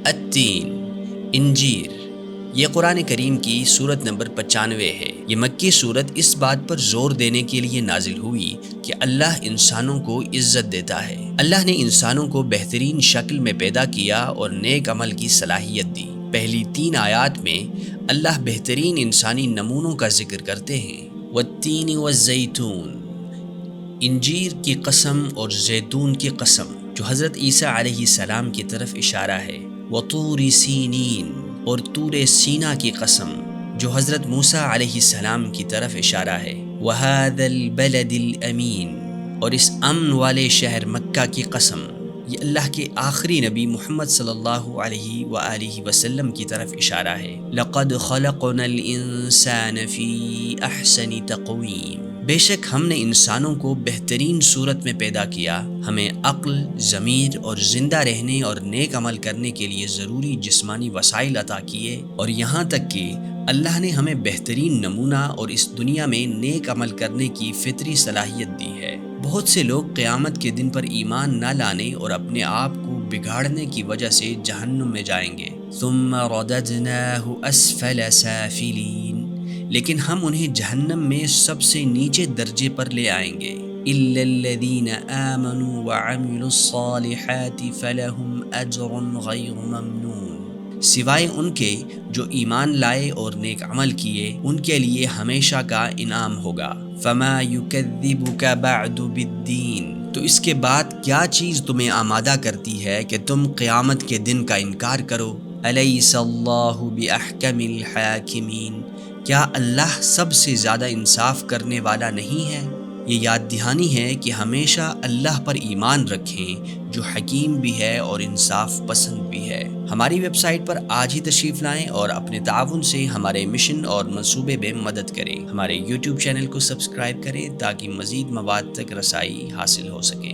التین، انجیر، یہ قرآن کریم کی سورت نمبر 95 ہے۔ یہ مکی سورت اس بات پر زور دینے کے لیے نازل ہوئی کہ اللہ انسانوں کو عزت دیتا ہے۔ اللہ نے انسانوں کو بہترین شکل میں پیدا کیا اور نیک عمل کی صلاحیت دی۔ پہلی 3 آیات میں اللہ بہترین انسانی نمونوں کا ذکر کرتے ہیں۔ والتین والزیتون، انجیر کی قسم اور زیتون کی قسم، جو حضرت عیسیٰ علیہ السلام کی طرف اشارہ ہے۔ وطور سینین، اور طور سینا کی قسم، جو حضرت موسیٰ علیہ السلام کی طرف اشارہ ہے۔ وہذا البلد الامین، اور اس امن والے شہر مکہ کی قسم، یہ اللہ کے آخری نبی محمد صلی اللہ علیہ وآلہ وسلم کی طرف اشارہ ہے۔ لقد خلقنا الانسان فی احسن تقویم، بے شک ہم نے انسانوں کو بہترین صورت میں پیدا کیا، ہمیں عقل، ضمیر اور زندہ رہنے اور نیک عمل کرنے کے لیے ضروری جسمانی وسائل عطا کیے، اور یہاں تک کہ اللہ نے ہمیں بہترین نمونہ اور اس دنیا میں نیک عمل کرنے کی فطری صلاحیت دی ہے۔ بہت سے لوگ قیامت کے دن پر ایمان نہ لانے اور اپنے آپ کو بگاڑنے کی وجہ سے جہنم میں جائیں گے۔ ثم رددناہ اسفل سافلین، لیکن ہم انہیں جہنم میں سب سے نیچے درجے پر لے آئیں گے۔ الا الذین آمنوا وعملوا الصالحات فلہم اجر غیر ممنون، سوائے ان کے جو ایمان لائے اور نیک عمل کیے، ان کے لیے ہمیشہ کا انعام ہوگا۔ فما یکذبک بعد بالدین، تو اس کے بعد کیا چیز تمہیں آمادہ کرتی ہے کہ تم قیامت کے دن کا انکار کرو؟ الیس اللہ باحکم الحاکمین، کیا اللہ سب سے زیادہ انصاف کرنے والا نہیں ہے؟ یہ یاد دہانی ہے کہ ہمیشہ اللہ پر ایمان رکھیں، جو حکیم بھی ہے اور انصاف پسند بھی ہے۔ ہماری ویب سائٹ پر آج ہی تشریف لائیں اور اپنے تعاون سے ہمارے مشن اور منصوبے میں مدد کریں۔ ہمارے YouTube چینل کو سبسکرائب کریں تاکہ مزید مواد تک رسائی حاصل ہو سکے۔